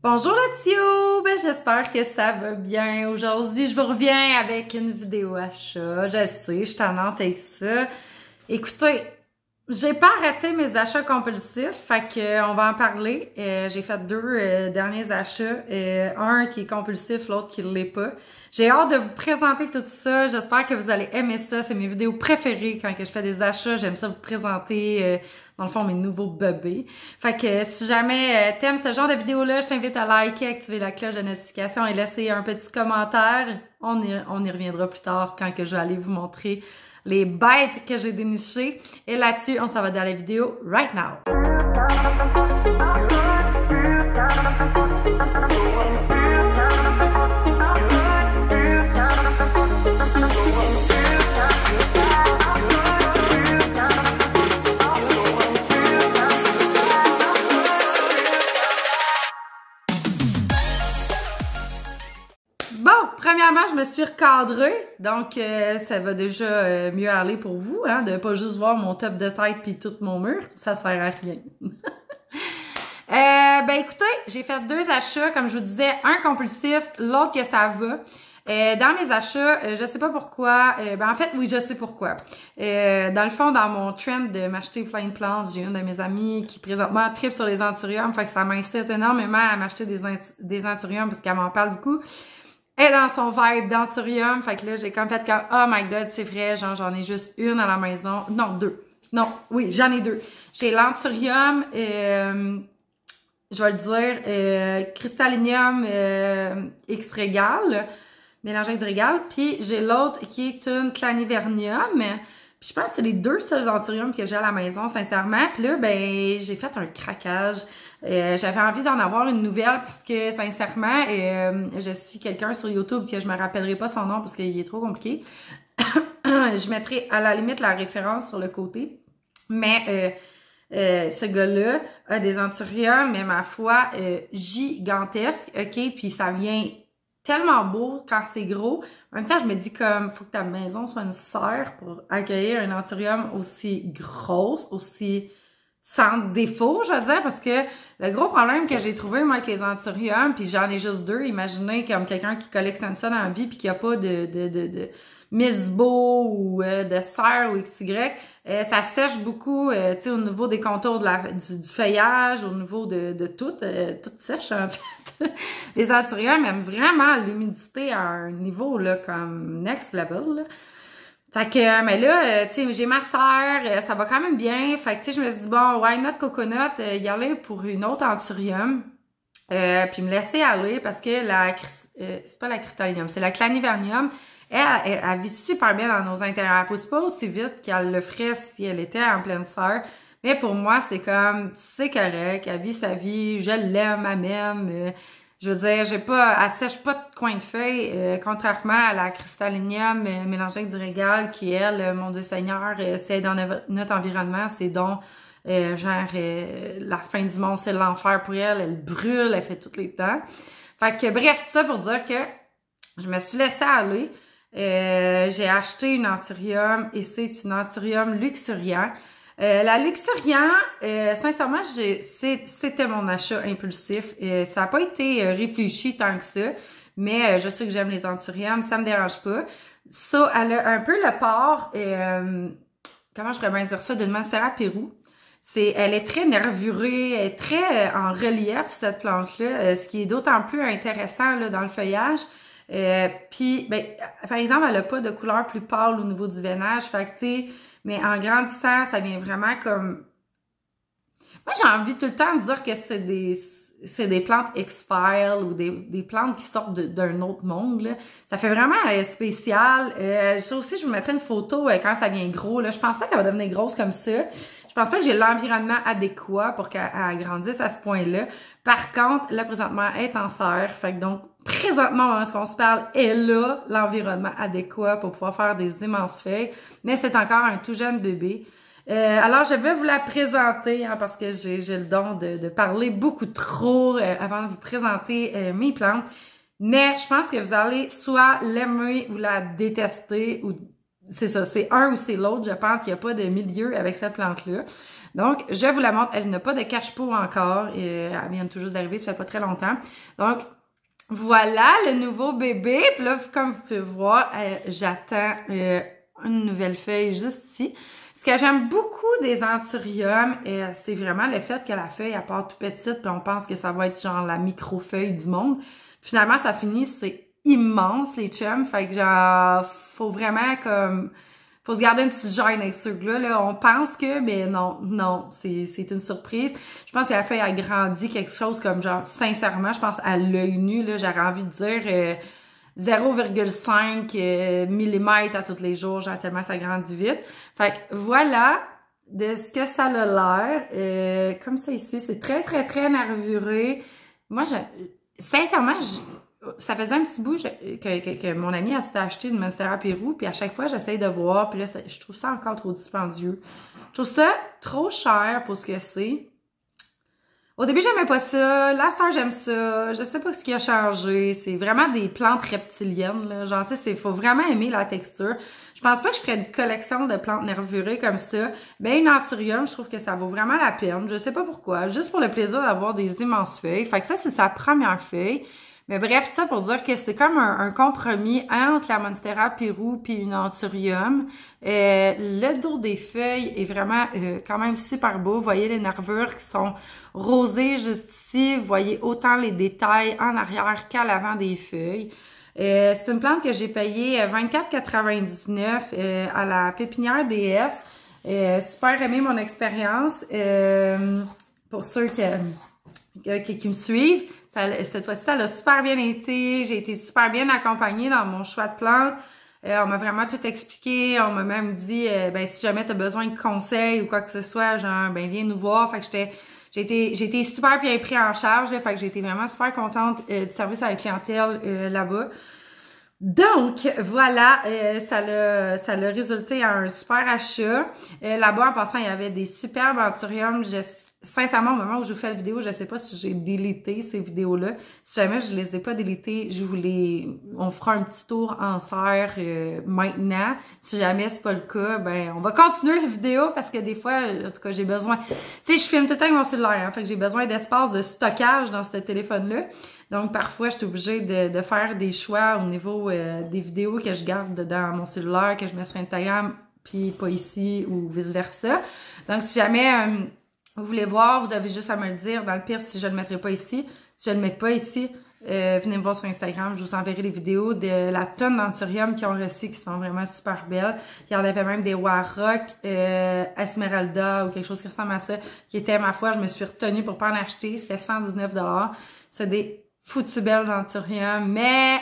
Bonjour la Tio! J'espère que ça va bien. Aujourd'hui, je vous reviens avec une vidéo achat. Je sais, je suis tannante avec ça. Écoutez, j'ai pas arrêté mes achats compulsifs, fait que on va en parler. J'ai fait deux derniers achats, un qui est compulsif, l'autre qui l'est pas. J'ai hâte de vous présenter tout ça. J'espère que vous allez aimer ça. C'est mes vidéos préférées quand que je fais des achats. J'aime ça vous présenter, dans le fond, mes nouveaux bébés. Fait que si jamais t'aimes ce genre de vidéo-là, je t'invite à liker, activer la cloche de notification et laisser un petit commentaire. On y reviendra plus tard quand que je vais aller vous montrer les bêtes que j'ai dénichées. Et là-dessus, on s'en va dans la vidéo right now. Bon, premièrement, je me suis recadrée, donc ça va déjà mieux aller pour vous, hein, de pas juste voir mon top de tête puis tout mon mur, ça sert à rien. Ben écoutez, j'ai fait deux achats, comme je vous disais, un compulsif, l'autre que ça va. Dans mes achats, je sais pas pourquoi, en fait, oui, je sais pourquoi. Dans le fond, dans mon trend de m'acheter plein de plantes, j'ai une de mes amies qui présentement tripe sur les anthuriums, fait que ça m'incite énormément à m'acheter des anthuriums parce qu'elle m'en parle beaucoup. Elle est dans son vibe d'anthurium, fait que là, j'ai comme fait comme, oh my god, c'est vrai, genre, j'en ai juste une à la maison. Non, deux. Non, oui, j'en ai deux. J'ai l'anthurium, je vais le dire, Cristallinium X Régal, mélangé avec du Régal, puis j'ai l'autre qui est une Clanivernium. Puis je pense que c'est les deux seuls anthuriums que j'ai à la maison, sincèrement. Puis là, ben, j'ai fait un craquage. J'avais envie d'en avoir une nouvelle parce que, sincèrement, je suis quelqu'un sur YouTube que je me rappellerai pas son nom parce qu'il est trop compliqué. Je mettrai à la limite la référence sur le côté. Mais ce gars-là a des anthuriums, mais ma foi, gigantesques, ok? Puis ça vient tellement beau quand c'est gros. En même temps, je me dis comme, faut que ta maison soit une serre pour accueillir un anthurium aussi grosse, aussi sans défaut, je veux dire, parce que le gros problème que j'ai trouvé, moi, avec les anthuriums, puis j'en ai juste deux, imaginez comme quelqu'un qui collectionne ça dans la vie puis qui a pas de Milsbo ou de serre ou XY, ça sèche beaucoup, tu sais, au niveau des contours du feuillage, au niveau de tout sèche, en fait. Les anthuriums aiment vraiment l'humidité à un niveau, là, comme next level, là. Fait que, mais là, tu sais, j'ai ma sœur, ça va quand même bien. Fait que, tu sais, je me suis dit, bon, why not coconut, y aller pour une autre anthurium, puis me laisser aller parce que c'est pas la cristallinium, c'est la clanivernium. Elle vit super bien dans nos intérieurs. Elle pousse pas aussi vite qu'elle le ferait si elle était en pleine serre. Mais pour moi, c'est comme, c'est correct, elle vit sa vie, je l'aime, elle m'aime. Je veux dire, elle sèche pas de coin de feuille, contrairement à la cristallinium mélangée avec du Régal, qui, elle, mon Dieu Seigneur, c'est dans notre environnement, c'est donc, la fin du monde, c'est l'enfer pour elle, elle brûle, elle fait tous les temps. Fait que, bref, tout ça pour dire que je me suis laissée aller. J'ai acheté une anthurium et c'est une anthurium luxuriant. La luxuriant, sincèrement, c'était mon achat impulsif. Ça n'a pas été réfléchi tant que ça, mais je sais que j'aime les anthuriums, ça me dérange pas. Ça, elle a un peu le port, comment je pourrais bien dire ça, d'une Monstera Pérou. Elle est très nervurée, elle est très en relief, cette plante-là, ce qui est d'autant plus intéressant là, dans le feuillage. Puis, ben, par exemple, elle a pas de couleur plus pâle au niveau du veinage, fait que, tu sais, mais en grandissant, ça vient vraiment comme... Moi, j'ai envie tout le temps de dire que c'est des plantes X-Files ou des plantes qui sortent d'un autre monde, là. Ça fait vraiment spécial. Ça aussi, je vous mettrai une photo quand ça vient gros, là. Je pense pas qu'elle va devenir grosse comme ça. Je pense pas que j'ai l'environnement adéquat pour qu'elle grandisse à ce point-là. Par contre, là, présentement, elle est en serre. Fait que donc, présentement, lorsqu'on se parle, elle a l'environnement adéquat pour pouvoir faire des immenses feuilles. Mais c'est encore un tout jeune bébé. Alors, je vais vous la présenter, hein, parce que j'ai le don de parler beaucoup trop avant de vous présenter mes plantes. Mais je pense que vous allez soit l'aimer ou la détester, ou c'est ça, c'est un ou c'est l'autre. Je pense qu'il n'y a pas de milieu avec cette plante-là. Donc, je vous la montre. Elle n'a pas de cache-pot encore. Elle vient tout juste d'arriver, ça fait pas très longtemps. Donc, voilà le nouveau bébé. Puis là, comme vous pouvez voir, j'attends une nouvelle feuille juste ici. Ce que j'aime beaucoup des anthuriums, c'est vraiment le fait que la feuille, elle part tout petite, puis on pense que ça va être genre la micro-feuille du monde. Finalement, ça finit, c'est immense, les chums. Fait que genre, faut vraiment comme... Faut se garder un petit gêne avec ceux-là. Là. On pense que, mais non, c'est une surprise. Je pense que la feuille a grandi quelque chose comme genre, sincèrement, je pense à l'œil nu, là, j'aurais envie de dire 0,5 mm à tous les jours, genre tellement ça grandit vite. Fait que voilà de ce que ça a l'air. Comme ça ici, c'est très, très, très nervuré. Moi, sincèrement, ça faisait un petit bout que mon ami s'était acheté une Monstera Pérou, puis à chaque fois, j'essaye de voir, puis là, je trouve ça encore trop dispendieux. Je trouve ça trop cher pour ce que c'est. Au début, j'aimais pas ça. Là, j'aime ça. Je sais pas ce qui a changé. C'est vraiment des plantes reptiliennes, là. Genre, tu sais, faut vraiment aimer la texture. Je pense pas que je ferais une collection de plantes nervurées comme ça. Ben, une anthurium, je trouve que ça vaut vraiment la peine. Je sais pas pourquoi. Juste pour le plaisir d'avoir des immenses feuilles. Fait que ça, c'est sa première feuille. Mais bref, tout ça pour dire que c'est comme un compromis entre la Monstera Pérou puis une anthurium. Le dos des feuilles est vraiment quand même super beau. Vous voyez les nervures qui sont rosées juste ici. Vous voyez autant les détails en arrière qu'à l'avant des feuilles. C'est une plante que j'ai payée 24,99 à la pépinière DS. Super aimé mon expérience. Pour ceux qui me suivent. Cette fois-ci, ça a super bien été. J'ai été super bien accompagnée dans mon choix de plantes. On m'a vraiment tout expliqué. On m'a même dit, ben si jamais tu as besoin de conseils ou quoi que ce soit, genre, ben viens nous voir. Fait que j'ai été super bien pris en charge. Là, fait que j'ai été vraiment super contente du service à la clientèle là-bas. Donc, voilà, ça l'a résulté à un super achat. Là-bas, en passant, il y avait des superbes anthuriums. Sincèrement, au moment où je vous fais la vidéo, je sais pas si j'ai délité ces vidéos-là. Si jamais je les ai pas délitées, on fera un petit tour en serre maintenant. Si jamais c'est pas le cas, ben on va continuer la vidéo parce que des fois, en tout cas, j'ai besoin... Tu sais, je filme tout le temps avec mon cellulaire, hein, fait que j'ai besoin d'espace de stockage dans ce téléphone-là. Donc, parfois, je suis obligée de faire des choix au niveau des vidéos que je garde dans mon cellulaire, que je mets sur Instagram, puis pas ici ou vice-versa. Donc, si jamais... vous voulez voir, vous avez juste à me le dire. Dans le pire, si je ne le mettrai pas ici, si je ne le mets pas ici, venez me voir sur Instagram. Je vous enverrai les vidéos de la tonne d'anthurium qu'ils ont reçu, qui sont vraiment super belles. Il y en avait même des Warrock, Esmeralda ou quelque chose qui ressemble à ça, qui était, ma foi, je me suis retenue pour pas en acheter. C'était 119 $. C'est des foutues belles d'anthurium, mais...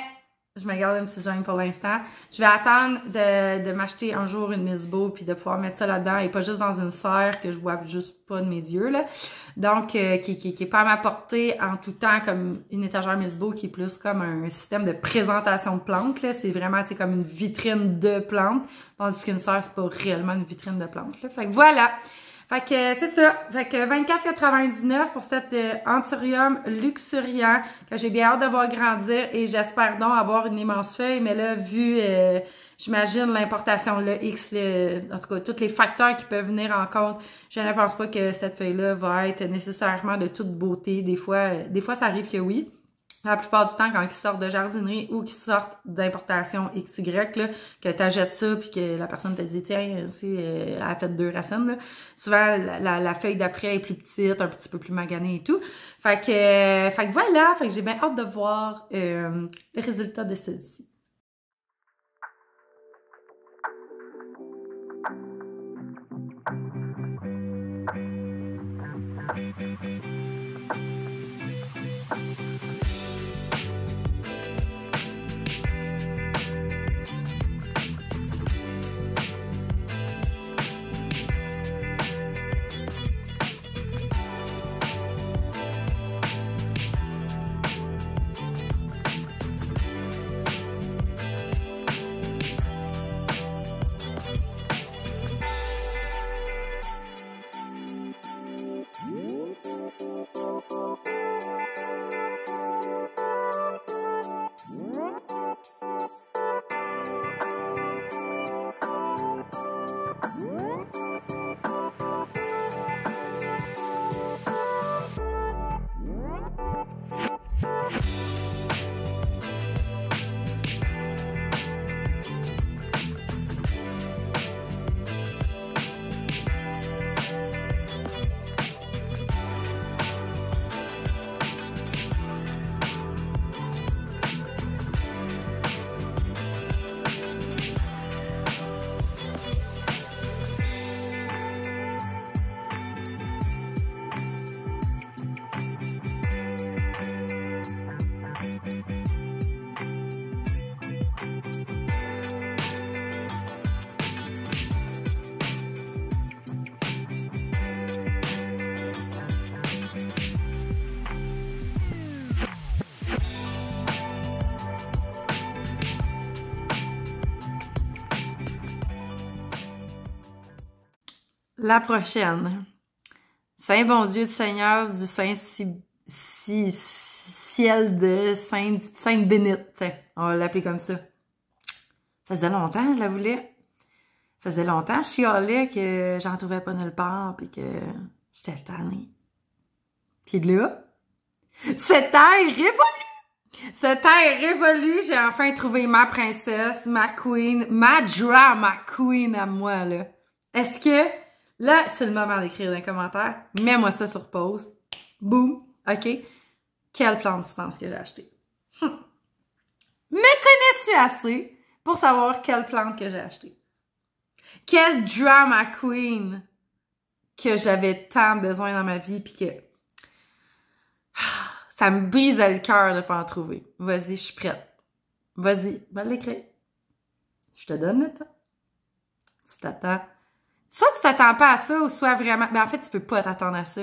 je me garde un petit gêne pour l'instant. Je vais attendre de m'acheter un jour une Miss Beau puis de pouvoir mettre ça là-dedans et pas juste dans une serre que je vois juste pas de mes yeux, là. Donc, qui est pas à ma portée en tout temps comme une étagère Miss Beau qui est plus comme un système de présentation de plantes, là. C'est vraiment, c'est comme une vitrine de plantes. Tandis qu'une serre, c'est pas réellement une vitrine de plantes, là. Fait que voilà! Fait que c'est ça. Fait que 24,99 pour cette anthurium luxuriant que j'ai bien hâte de voir grandir et j'espère donc avoir une immense feuille. Mais là, vu, j'imagine l'importation, le X, en tout cas, tous les facteurs qui peuvent venir en compte, je ne pense pas que cette feuille-là va être nécessairement de toute beauté. Des fois, ça arrive que oui. La plupart du temps, quand ils sortent de jardinerie ou qu'ils sortent d'importation XY, là, que tu achètes ça puis que la personne te dit, tiens, elle a fait 2 racines, là. Souvent, la feuille d'après est plus petite, un petit peu plus maganée et tout. Fait que voilà, fait que j'ai bien hâte de voir le résultat de celle-ci. La prochaine. Saint bon Dieu du Seigneur du Saint Ciel de Sainte Bénite. On va l'appeler comme ça. Ça faisait longtemps que je la voulais. Ça faisait longtemps que je chialais que j'en trouvais pas nulle part puis que j'étais tannée. Puis là, ce temps est révolu! Ce temps est révolu, j'ai enfin trouvé ma princesse, ma queen, ma drama queen à moi, là. Est-ce que, là, c'est le moment d'écrire un commentaire, mets-moi ça sur pause. Boum, OK? Quelle plante tu penses que j'ai acheté? Me connais-tu assez pour savoir quelle plante que j'ai acheté? Quelle drama queen que j'avais tant besoin dans ma vie pis que ça me brisait le cœur de pas en trouver. Vas-y, je suis prête. Vas-y, va l'écrire. Je te donne le temps. Tu t'attends. Soit tu t'attends pas à ça ou soit vraiment... Ben en fait, tu peux pas t'attendre à ça.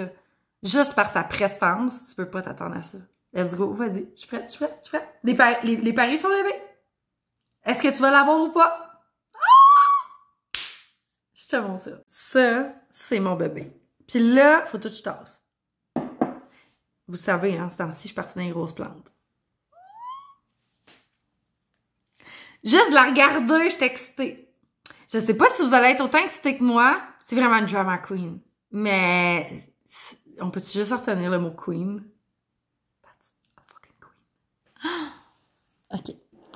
Juste par sa prestance, tu peux pas t'attendre à ça. Let's go, vas-y. Je suis prête, je suis prête, je suis prête. Les paris sont levés. Est-ce que tu vas l'avoir ou pas? Je te montre ça. Ça, c'est mon bébé. Puis là, faut tout que je tasse. Vous savez, hein, ce temps-ci, je suis partie dans les grosses plantes. Juste de la regarder, je suis excitée. Je sais pas si vous allez être autant excitée que moi. C'est vraiment une drama queen. Mais on peut juste retenir le mot queen? That's a fucking queen. OK.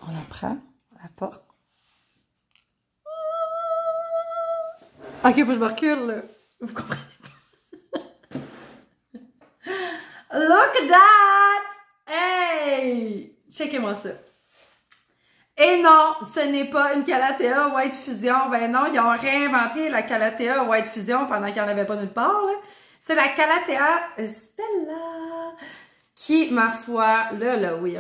On la prend. On la porte. OK, faut que je me recule, là. Vous comprenez pas? Look at that! Hey! Checkez-moi ça. Et non, ce n'est pas une Calathea White Fusion. Ben non, ils ont réinventé la Calathea White Fusion pendant qu'il n'y en avait pas nulle part, là. C'est la Calathea Stella qui, ma foi, là, oui,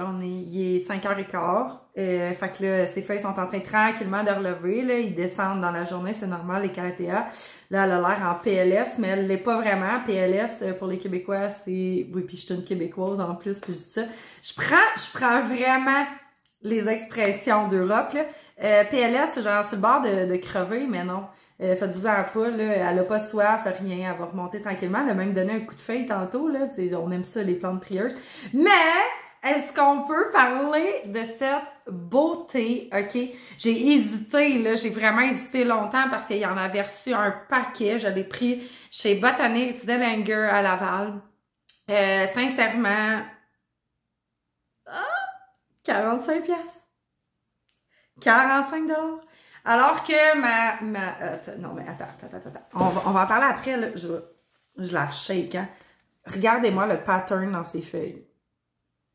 il est 5h15. Fait que là, ses feuilles sont en train tranquillement de relever, là. Ils descendent dans la journée, c'est normal, les Calathea. Là, elle a l'air en PLS, mais elle l'est pas vraiment. PLS, pour les Québécois, c'est... Oui, puis je suis une Québécoise en plus, puis je dis ça. Je prends vraiment les expressions d'Europe, là. PLS, c'est genre sur le bord de crever, mais non. Faites-vous-en pas, là. Elle a pas soif, rien. Elle va remonter tranquillement. Elle a même donné un coup de feuille tantôt, là. T'sais, on aime ça, les plantes prieuses. Mais, est-ce qu'on peut parler de cette beauté, OK? J'ai hésité, là. J'ai vraiment hésité longtemps parce qu'il y en avait reçu un paquet. Je l'ai pris chez Botanics Dellinger à Laval. Sincèrement... 45 piastres. 45 $. Alors que non, mais attends. On va en parler après, là. Je la shake, hein. Regardez-moi le pattern dans ces feuilles.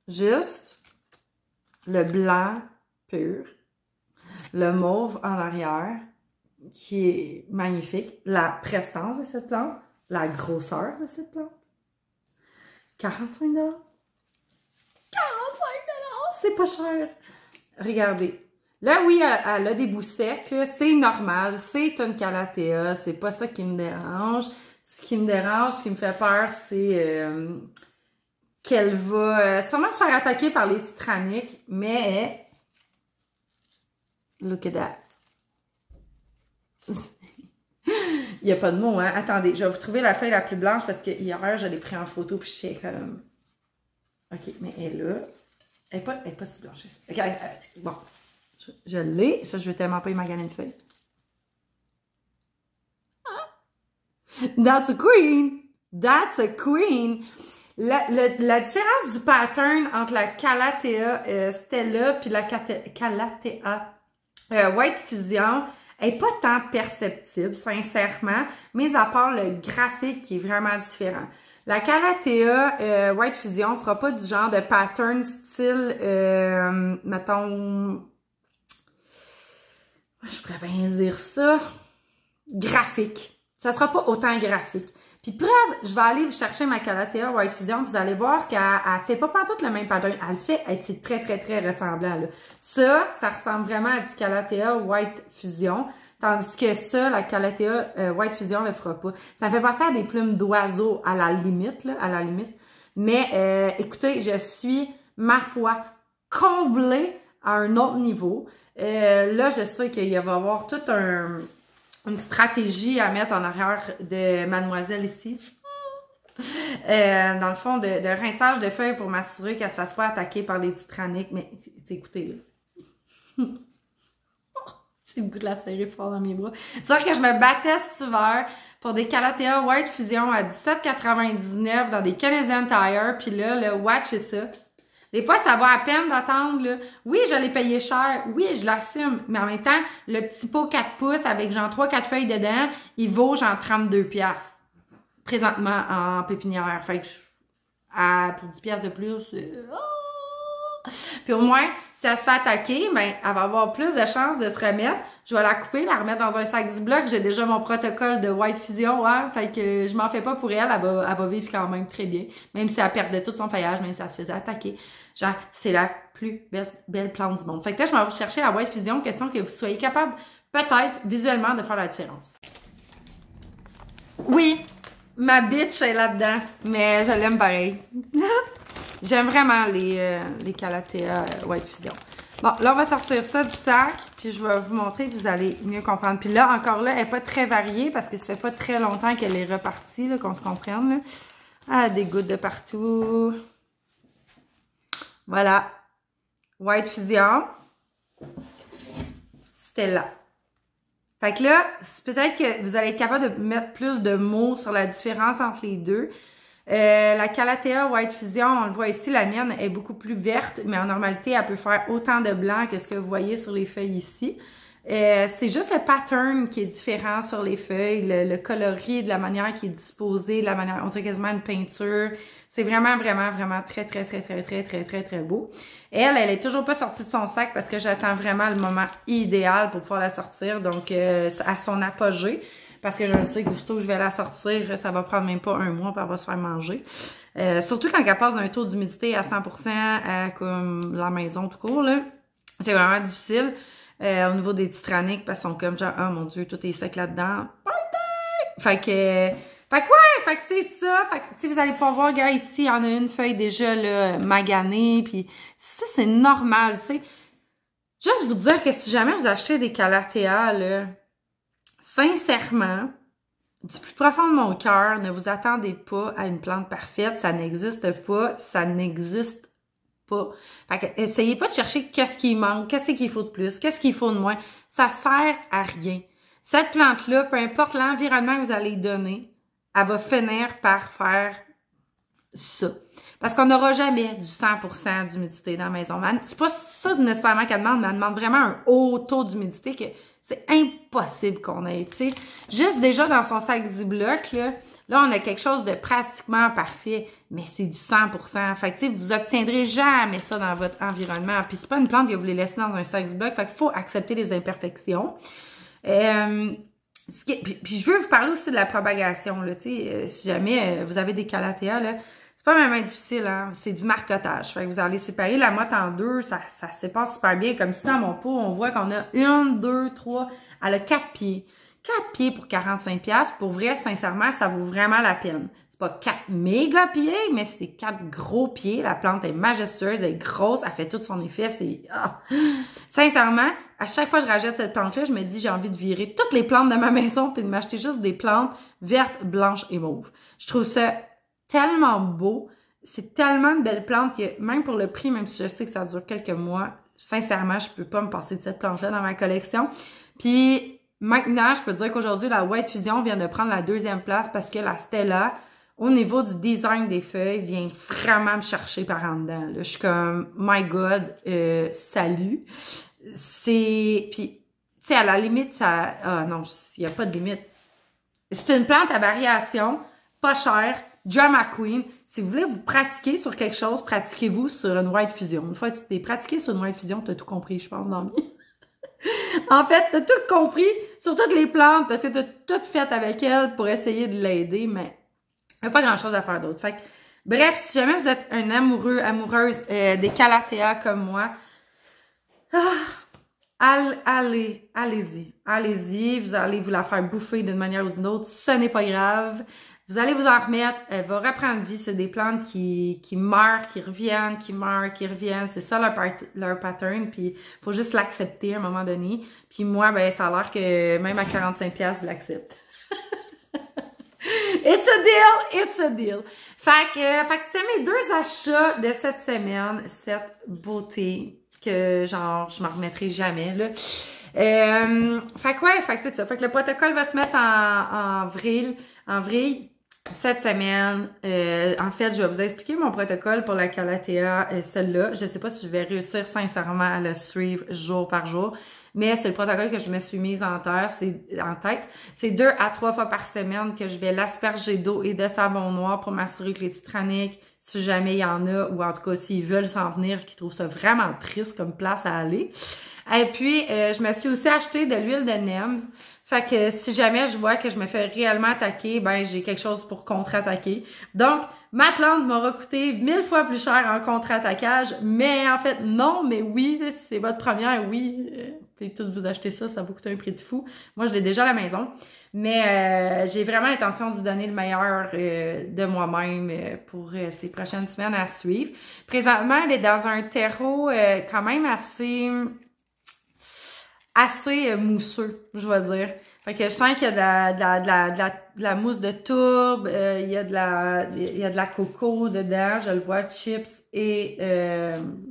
Juste le blanc pur, le mauve en arrière, qui est magnifique, la prestance de cette plante, la grosseur de cette plante. 45 $. 45 $, c'est pas cher. Regardez. Là, oui, elle a des bouts secs, c'est normal, c'est une Calathea, c'est pas ça qui me dérange. Ce qui me dérange, ce qui me fait peur, c'est qu'elle va sûrement se faire attaquer par les titraniques, mais look at that. Il n'y a pas de mots, hein? Attendez, je vais vous trouver la feuille la plus blanche parce que hier, je l'ai pris en photo puis je sais comme... OK, mais elle est là. Elle est pas si blanche. OK, bon. Je l'ai. Ça, je vais tellement pas y maganer une feuille. That's a queen! That's a queen! La différence du pattern entre la Calathea Stella puis la Calathea White Fusion est pas tant perceptible, sincèrement, mais à part le graphique qui est vraiment différent. La Calathea White Fusion fera pas du genre de pattern style, mettons... Je pourrais bien dire ça. Graphique. Ça sera pas autant graphique. Puis preuve, je vais aller vous chercher ma Calathea White Fusion. Vous allez voir qu'elle fait pas pantoute le même pattern. Elle fait, c'est très ressemblant, là. Ça ressemble vraiment à du Calathea White Fusion. Tandis que ça, la Calathea White Fusion le fera pas. Ça me fait penser à des plumes d'oiseaux à la limite, là, à la limite. Mais, écoutez, je suis, ma foi, comblée à un autre niveau. Là, je sais qu'il va y avoir tout une stratégie à mettre en arrière de mademoiselle ici. Dans le fond, de rinçage de feuilles pour m'assurer qu'elle se fasse pas attaquer par les titraniques. Mais écoutez, là. J'ai le goût de la serrer fort dans mes bras. C'est-à-dire que je me battais cet hiver pour des Calathea White Fusion à 17,99 dans des Canadian Tire. Puis là, le watch, c'est ça. Des fois, ça va à peine d'attendre, là. Oui, je l'ai payé cher. Oui, je l'assume. Mais en même temps, le petit pot 4 pouces avec genre 3-4 feuilles dedans, il vaut genre 32 piastres. Présentement en pépinière. Fait que pour 10 piastres de plus, Puis au moins, si elle se fait attaquer, ben, elle va avoir plus de chances de se remettre. Je vais la couper, la remettre dans un sac du bloc. J'ai déjà mon protocole de White Fusion, ouais. Fait que je m'en fais pas pour elle. Elle va vivre quand même très bien. Même si elle perdait tout son feuillage, même si elle se faisait attaquer. Genre, c'est la plus belle plante du monde. Fait que là, je m'en vais chercher la White Fusion. Question que vous soyez capable, peut-être, visuellement, de faire la différence. Oui, ma bitch est là-dedans. Mais je l'aime pareil. J'aime vraiment les Calathea White Fusion. Bon, là, on va sortir ça du sac, puis je vais vous montrer, vous allez mieux comprendre. Puis là, encore là, elle n'est pas très variée, parce que ça fait pas très longtemps qu'elle est repartie, là, qu'on se comprenne, là. Ah, des gouttes de partout. Voilà. White Fusion. C'était là. Fait que là, peut-être que vous allez être capable de mettre plus de mots sur la différence entre les deux. La Calathea White Fusion, on le voit ici, la mienne est beaucoup plus verte, mais en normalité, elle peut faire autant de blanc que ce que vous voyez sur les feuilles ici. C'est juste le pattern qui est différent sur les feuilles, le coloris, de la manière qui est disposé, de la manière, on dirait quasiment une peinture. C'est vraiment, vraiment, vraiment très beau. Elle est toujours pas sortie de son sac parce que j'attends vraiment le moment idéal pour pouvoir la sortir, donc à son apogée. Parce que je sais que aussitôt que je vais la sortir, ça va prendre même pas un mois puis elle va se faire manger. Surtout quand elle passe d'un taux d'humidité à 100% à comme la maison tout court, là. C'est vraiment difficile au niveau des titraniques parce qu'ils sont comme genre, oh mon Dieu, tout est sec là-dedans. Fait que c'est ça. Fait que, tu sais, vous allez pouvoir voir, gars, ici, il y en a une feuille déjà, là, maganée. Puis ça, c'est normal, tu sais. Juste vous dire que si jamais vous achetez des Calathea, là, sincèrement, du plus profond de mon cœur, ne vous attendez pas à une plante parfaite. Ça n'existe pas. Ça n'existe pas. Fait que, essayez pas de chercher qu'est-ce qui manque, qu'est-ce qu'il faut de plus, qu'est-ce qu'il faut de moins. Ça sert à rien. Cette plante-là, peu importe l'environnement que vous allez donner, elle va finir par faire ça. Parce qu'on n'aura jamais du 100% d'humidité dans la maison. C'est pas ça nécessairement qu'elle demande, mais elle demande vraiment un haut taux d'humidité que c'est impossible qu'on ait, tu sais. Juste déjà dans son sac Ziploc, là, on a quelque chose de pratiquement parfait, mais c'est du 100%. Fait que, tu sais, vous obtiendrez jamais ça dans votre environnement. Puis c'est pas une plante que vous voulez laisser dans un sac Ziploc, fait qu'il faut accepter les imperfections. Puis je veux vous parler aussi de la propagation, là, tu sais, si jamais vous avez des Calathea, là, c'est pas vraiment difficile, hein, c'est du marcotage. Fait que vous allez séparer la motte en deux, ça se sépare super bien. Comme si dans mon pot, on voit qu'on a 1, 2, 3, elle a 4 pieds. 4 pieds pour 45$. Pour vrai, sincèrement, ça vaut vraiment la peine. C'est pas 4 méga pieds, mais c'est 4 gros pieds. La plante est majestueuse, elle est grosse, elle fait tout son effet. C'est Sincèrement, à chaque fois que je rajoute cette plante-là, je me dis j'ai envie de virer toutes les plantes de ma maison puis de m'acheter juste des plantes vertes, blanches et mauves. Je trouve ça tellement beau. C'est tellement une belle plante que même pour le prix, même si je sais que ça dure quelques mois, sincèrement, je peux pas me passer de cette plante-là dans ma collection. Puis maintenant, je peux dire qu'aujourd'hui, la White Fusion vient de prendre la 2e place parce que la Stella, au niveau du design des feuilles, vient vraiment me chercher par en dedans. Là. Je suis comme, my God, salut. Puis, tu sais, à la limite, ça... Ah non, il n'y a pas de limite. C'est une plante à variation, pas chère, Drama Queen. Si vous voulez vous pratiquer sur quelque chose, pratiquez-vous sur une White Fusion. Une fois que tu t'es pratiqué sur une White Fusion, tu as tout compris, je pense, dans la vie. En fait, tu as tout compris sur toutes les plantes parce que tu as tout fait avec elle pour essayer de l'aider, mais il n'y a pas grand-chose à faire d'autre. Fait que, bref, si jamais vous êtes un amoureuse des Calathea comme moi, allez-y. Allez-y, vous allez vous la faire bouffer d'une manière ou d'une autre. Ce n'est pas grave. Vous allez vous en remettre, elle va reprendre vie. C'est des plantes qui meurent, qui reviennent, qui meurent, qui reviennent. C'est ça leur pattern, puis faut juste l'accepter à un moment donné. Puis moi, ben ça a l'air que même à 45$, je l'accepte. It's a deal, it's a deal. Fait que c'était mes 2 achats de cette semaine, cette beauté que genre je m'en remettrai jamais là. Fait que ouais, fait que c'est ça. Fait que le protocole va se mettre en vrille cette semaine. En fait, je vais vous expliquer mon protocole pour la Calathea, celle-là. Je sais pas si je vais réussir sincèrement à le suivre jour par jour, mais c'est le protocole que je me suis mise en tête. C'est 2 à 3 fois par semaine que je vais l'asperger d'eau et de savon noir pour m'assurer que les titraniques, si jamais il y en a, ou en tout cas s'ils veulent s'en venir, qu'ils trouvent ça vraiment triste comme place à aller. Et puis, je me suis aussi acheté de l'huile de neem. Fait que si jamais je vois que je me fais réellement attaquer, ben j'ai quelque chose pour contre-attaquer. Donc, ma plante m'aura coûté 1000 fois plus cher en contre-attaquage. Mais en fait, non, mais oui, si c'est votre première, oui. Puis toutes vous acheter ça, ça va coûter un prix de fou. Moi, je l'ai déjà à la maison. Mais j'ai vraiment l'intention de donner le meilleur de moi-même pour ces prochaines semaines à suivre. Présentement, elle est dans un terreau quand même assez mousseux, je vais dire. Fait que je sens qu'il y a de la mousse de tourbe, il y a de la coco dedans, je le vois, chips et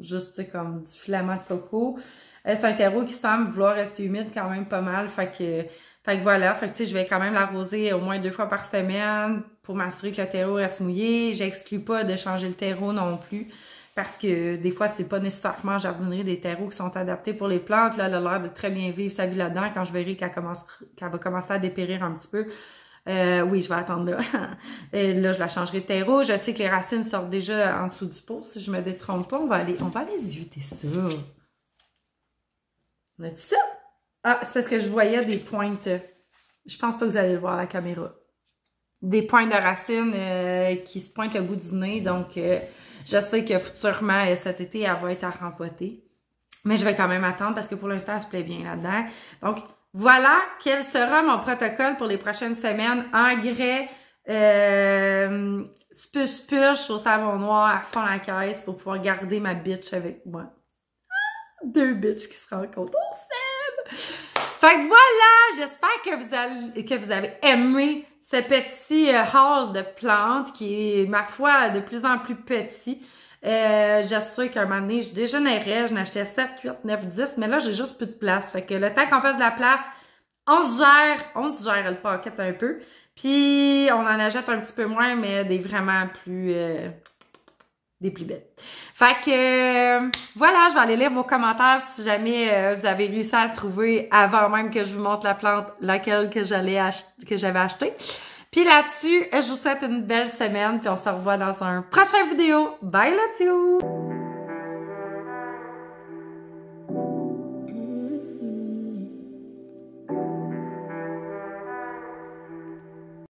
juste comme du filament de coco. C'est un terreau qui semble vouloir rester humide quand même pas mal, fait que voilà, fait que tu sais, je vais quand même l'arroser au moins 2 fois par semaine pour m'assurer que le terreau reste mouillé. J'exclus pas de changer le terreau non plus. Parce que des fois, c'est pas nécessairement en jardinerie des terreaux qui sont adaptés pour les plantes. Là, elle a l'air de très bien vivre sa vie là-dedans. Quand je verrai qu'elle va commencer à dépérir un petit peu, oui, je vais attendre là. Là, je la changerai de terreau. Je sais que les racines sortent déjà en dessous du pot. Si je me détrompe pas, on va aller zioter ça. On a dit ça? Ah, c'est parce que je voyais des pointes. Je pense pas que vous allez le voir à la caméra. Des pointes de racines qui se pointent le bout du nez. Donc, je sais que futurement, cet été, elle va être à rempoter. Mais je vais quand même attendre parce que pour l'instant, elle se plaît bien là-dedans. Donc, voilà quel sera mon protocole pour les prochaines semaines. Engrais, spush au savon noir à fond la caisse pour pouvoir garder ma bitch avec moi. 2 bitches qui se rencontrent. On s'aime! Fait que voilà! J'espère que vous avez aimé ce petit haul de plantes qui est, ma foi, de plus en plus petit. Je sais qu'à un moment donné, je dégénérais, je n'achetais 7, 8, 9, 10, mais là, j'ai juste plus de place. Fait que le temps qu'on fasse de la place, on se gère le paquet un peu. Puis, on en achète un petit peu moins, mais des vraiment plus... des plus belles. Fait que voilà, je vais aller lire vos commentaires si jamais vous avez réussi à trouver avant même que je vous montre la plante laquelle que j'avais acheté. Puis là-dessus, je vous souhaite une belle semaine puis on se revoit dans un prochain vidéo. Bye là-dessus!